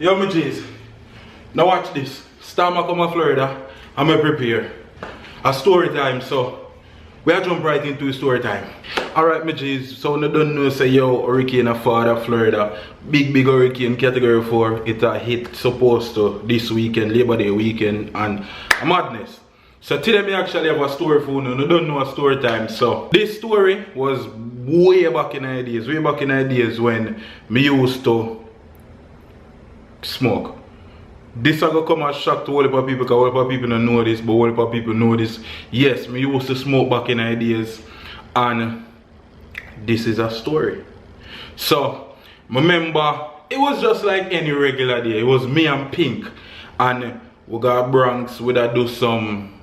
Yo, my G's. Now watch this. Stammer come to Florida. I'm going to prepare a story time. So, we'll jump right into story time. Alright, my G's. So, I don't know, say, yo, hurricane a father Florida. Big hurricane, category 4. It a hit supposed to this weekend, Labor Day weekend, and a madness. So, today, me actually have a story for you. I don't know a story time. So, this story was way back in the days. Way back in the days when me used to smoke. This is going to come as shock to all the people because all the people don't know this, but all the people know this. Yes, me used to smoke back in the days, and this is a story. So, remember, it was just like any regular day. It was me and Pink, and we got Bronx, we da do some,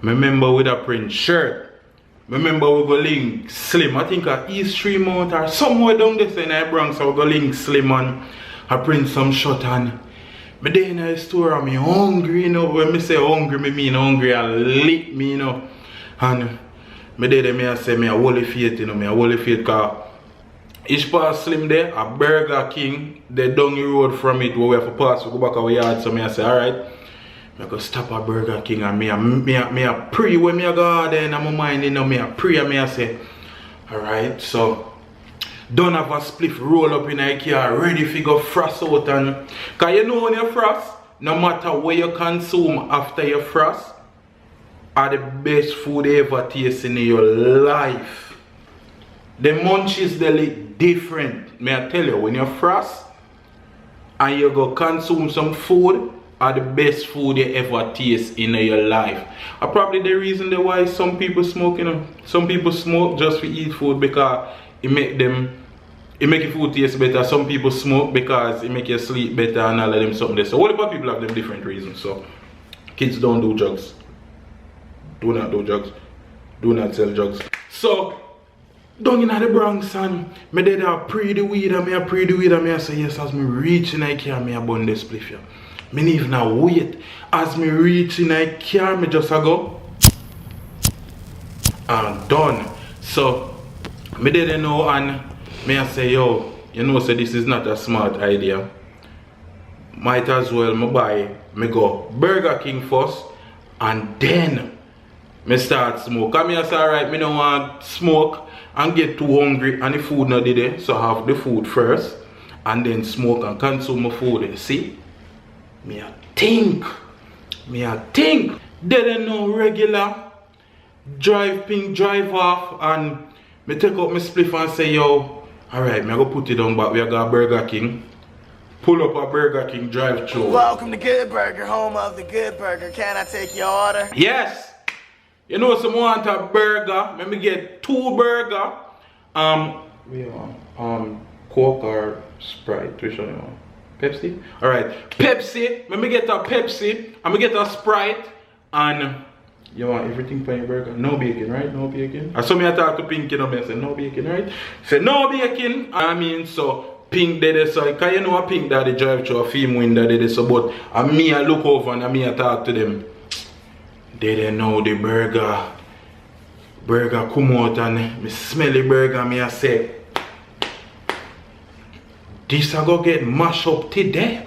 remember we da print shirt. Remember we go link Slim, I think at East Tremont or somewhere down there in the Bronx, I go link Slim and I print some shot and me day in the store and me hungry, you know. When me say hungry, me mean hungry and lit me, you know. And me day there me I say me a holy faith, you know, me a holy faith cause each pass Slim there, a Burger King, they down the road from it where we have to pass, we go back our yard, so me I say alright. I go stop at Burger King and me a pray when me a go there in my mind, you know, me a pray and me I say alright, so don't have a spliff roll up in a car ready to go frost out. And cause you know when you frost, no matter what you consume after you frost, are the best food you ever taste in your life. The munchies they look different. May I tell you, when you frost and you go consume some food, are the best food you ever taste in your life. Probably the reason why some people smoke, you know. Some people smoke just to eat food because it make your food taste better. Some people smoke because it make you sleep better and all of them something there. So all the people have them different reasons. So kids don't do drugs. Do not do drugs. Do not sell drugs. So down in the Bronx and me did a pre the weed and me a pre the weed and me I say yes as me reach in the car me a bun this spliff here. Me need even a wait. As me reach in the car me just a go and done. So me didn't know and me I say yo, you know say this is not a smart idea. Might as well me go Burger King first and then me start smoke. Cause me I say alright, me don't want smoke and get too hungry and the food not there. So I have the food first and then smoke and consume my food. See? Me I think. Didn't know regular drive Pink drive off and me take up my spliff and say yo, alright, me I go put it on back. We are got Burger King. Pull up a Burger King drive through. Welcome to Good Burger, home of the Good Burger. Can I take your order? Yes. You know some want a burger. Let me get 2 burger. We are Coke or Sprite, which one you want? Pepsi? Alright. Pepsi. Let me get a Pepsi. I'm gonna get a Sprite and you want everything for your burger? No bacon, right? No bacon. And so me I talk to Pink, you know, me I say no bacon, right? Say no bacon. I mean, so Pink did it, so cause you know a Pink that they drive through a film window did it, so but me I look over and me I talk to them. They didn't know the burger come out and me smell the burger, me I say this I go get mashed up today.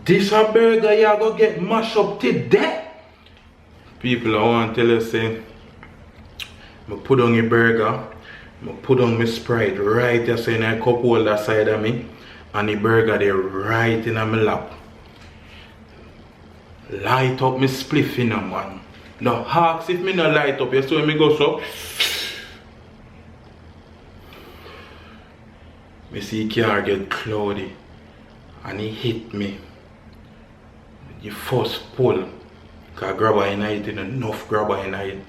This a burger you go get mashed up today. People I want to tell you say I put on a burger, I put on my Sprite right there so in a cup holder side of me and the burger there right in my lap. Light up my spliff in them man. Now ask if me not light up, you see when me go so. Me see car get cloudy and he hit me. The first pull. Cause grabber in it and enough grabber in it.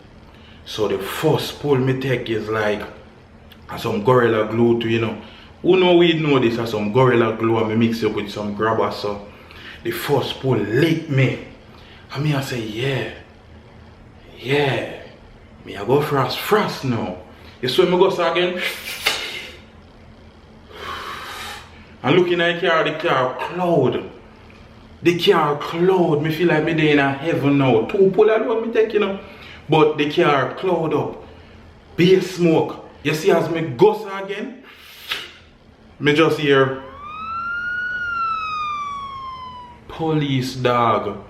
So the first pull me take is like some Gorilla Glue to, you know. Who know we know this as some Gorilla Glue and me mix it up with some grabber. So the first pull lick me. And me I say yeah. Me I go frost now. You see me go so again. And looking at the car cloud. The car cloud. Me feel like me there in a heaven now. 2 pull alone me take, you know. But the car cloud up. Be smoke. You see as me go so again. Me just hear police, dog.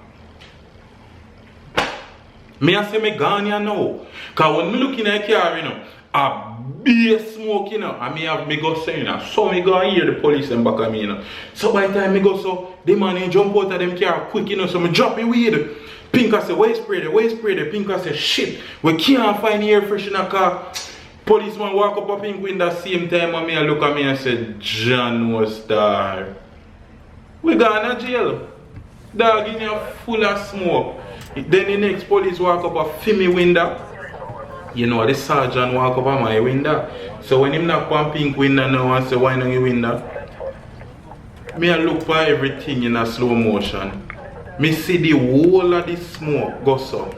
Me I say me gone here now. Cause when me look in the car, you know, a big smoke, you know, and me have me go say, you know, so me go hear the police and back at me, you know. So by the time me go so, the man he jump out of them car quick, you know, so me drop it weed. Pink I say, where spray there? Pink I say, shit, we can't find air freshener car. Policeman walk up a Pink window same time and me I look at me and say, John was there. We gone to jail. Dog in here full of smoke. Then the next police walk up a Fimi window. You know, the sergeant walk up on my window. So when him knock on Pink window now and say, why not your window? Me I look for everything in a slow motion. Me see the whole of the smoke go so.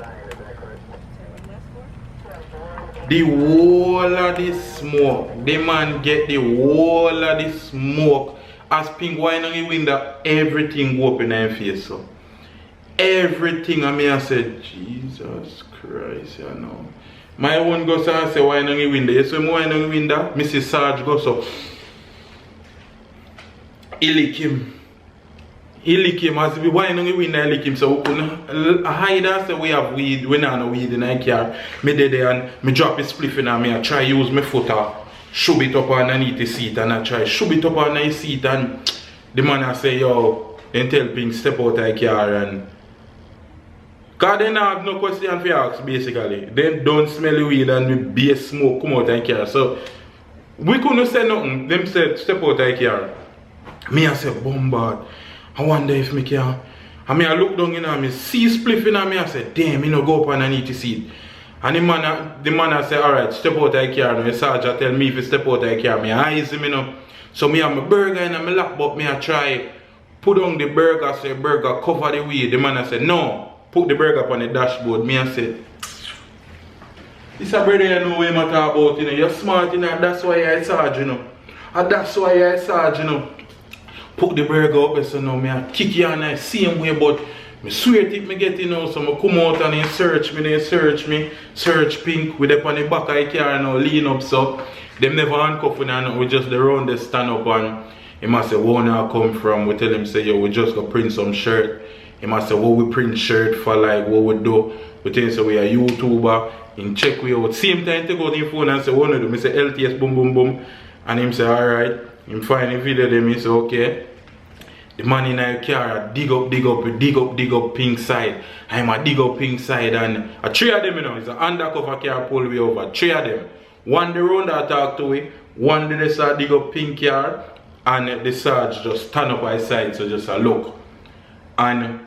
The whole of the smoke. The man get the whole of the smoke. As Pink wine on the window, everything go up in her face so. Everything, and me I said, Jesus Christ, you know. My one goes and say, wine on the window. You see me wine on the window? Mrs. Sarge goes so. He lick him. As we wine on the window, he lick him. So we couldn't hide and say we have weed. We don't have weed in our car. Me did there and me drop his spliff in and me I try use my foot shove it up underneath the seat and I try shove it up underneath the seat and the man I say, yo, then tell Pink step out of the car and cause they don't have no question for ask basically. They don't smell the weed and the base smoke come out of the car. So we couldn't say nothing. Them said step out of the car. Me I say bombard. I wonder if me can. And me I look down in and me see spliff in and me I say, damn, me no go up underneath the seat. And the man I say, alright, step out of the car. And the sergeant tell me if you step out of the car, me eyes him, you know. So me have my burger in my lap, but me I try put on the burger so the burger cover the weed. The man I said, no, put the burger up on the dashboard. Me I said, this a brother you know what I'm talking about, you know. You're smart, you know, that's why you're a sergeant, you know. And that's why you're a sergeant, you know. Put the burger up, so now me I kick you on the same way, but I swear if me get you know, so I come out and they search Pink with up on the back of the car and lean up so. Them never handcuff and we just around the stand up and he must say, where now come from? We tell him say, yo, we just go print some shirt. He must say, what we print shirt for, like what we do. We tell him say we are YouTuber. He check we out. Same time take out his phone and say, what we do? I say LTS boom boom boom. And him say, alright. Him find the video them, he say, okay. The man in the car dig up Pink side. I'm a dig up Pink side and a three of them, you know, it's an undercover car pull me over. Three of them. One the round that talk to me, one the start dig up Pink car, and the Sarge just stand up by side, so just a look. And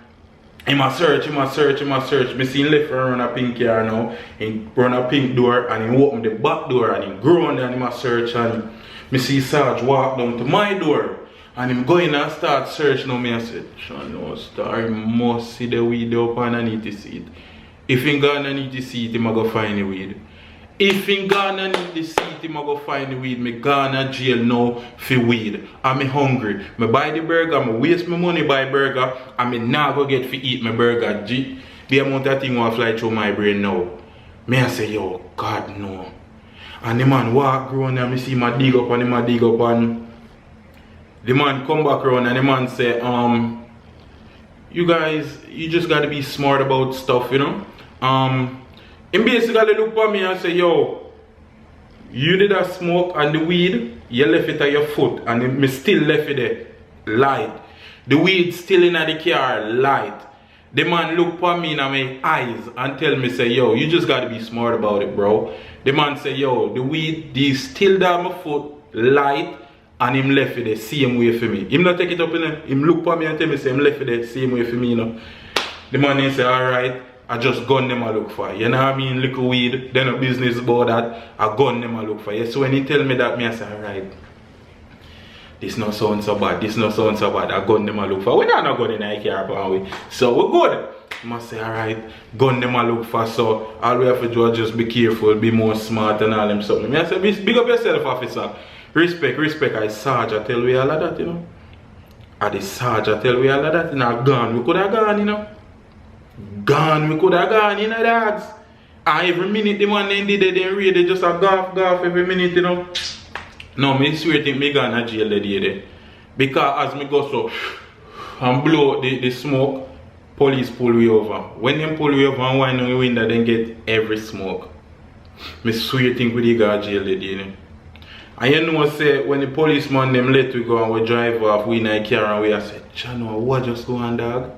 he must search. Me see him left around a Pink car now. He run a Pink door and he open the back door and he go on there and he must search and me see Sarge walk down to my door. And him go in and start searching on me and said, Sean, no star, he must see the weed up underneath the seat. If he go underneath the seat, he might go find the weed. If he go underneath the seat, he might go find the weed. Me go to jail now for weed. And me hungry. Me buy the burger, me waste my money buy burger, and me now go get to eat my burger. The amount of thing will fly through my brain now. Me I say, yo, God no. And the man walk around and me see my dig up and the man come back around and the man say, you guys, you just gotta be smart about stuff, you know. He basically look at me and say, yo, you did a smoke and the weed, you left it at your foot and me still left it there, light. The weed still in the car, light. The man look at me in my eyes and tell me, say, yo, you just gotta be smart about it, bro. The man say, yo, the weed is still down my foot, light. And him left it the same way for me. Him not take it up in him. Him look for me and tell me say him left it the same way for me, you know. The man he say, alright, I just gun them I look for. You know what I mean? Little weed, then a business about that. I gun them I look for. Yeah, so when he tell me that, me I say, alright. This not sound so bad. I gun them I look for. We not gun in the car, but we. So we good. I must say, alright, gun them I look for. So all we have to do is just be careful, be more smart and all them something. Me I say, big up yourself, officer. Respect, I Sarge, I tell we all of that, you know. I the Sarge, I tell we all of that, you know. Gone, we could have gone, you know. We could have gone, you know, dogs. And every minute the man then did it, they really just a golf every minute, you know. No, me swear think me gone to jail the day there. Because as me go so, and blow out the smoke, police pull we over. When them pull we over and wind on the window, then get every smoke. Me swear think we go to jail today, you know. And you know say when the policeman them let we go and we drive off, we in a car and we I said, Chano, what just go on, dog?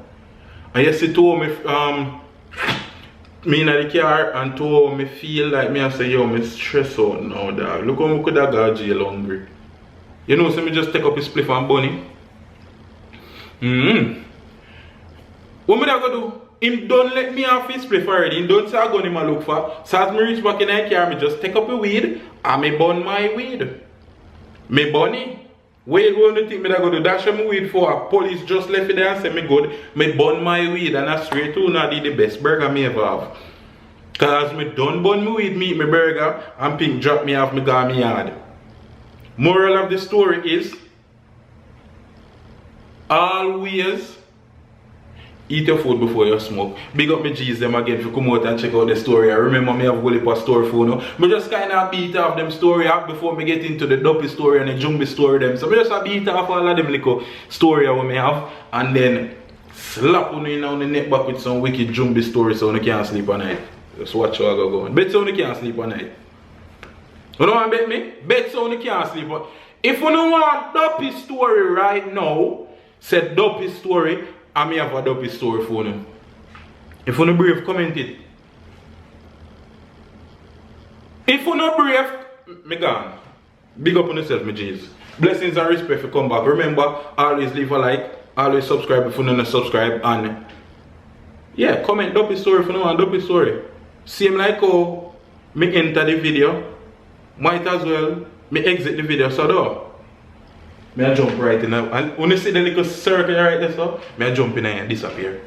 And you see told me me in the car and told me feel like me I say, yo, me stress out now, dog. Look how me could have got jail hungry. You know, so me just take up his spliff and bunny. What me da go do? Him don't let me off his spliff already. Him don't say I go him a look for. So as me reach back in the car, me just take up a weed and me burn my weed. Me bunny. Where you going to think me da go do? Dash my weed for? Police just left it there and say me good. Me burn my weed and I straight to not the best burger me ever have. Cause me done burn my weed, meet me burger and Pink drop me off me go me yard. Moral of the story is always eat your food before you smoke. Big up my G's them again for come out and check out the story. I remember me have Wally for story for now. Me just kinda beat off them story up before me get into the dopey story and the jumby story them. So me just beat off all of them little story I me have and then slap on you on the neck back with some wicked jumby story so you can't sleep at night. Just watch how I go going. Bet so you can't sleep at night. You know what I bet me? Bet so you can't sleep. If you don't want dopey story right now, say dopey story. I may have a dopey story for you. If you're not brave, comment it. If you're not brave, me gone. Big up on yourself, my G's. Blessings and respect for come back. Remember, always leave a like, always subscribe if you're not subscribe, and yeah, comment dopey story if you don't want dopey story. Same like how me enter the video, might as well me exit the video so though. I jump right in and when you see the little circle right there, so I jump in and disappear.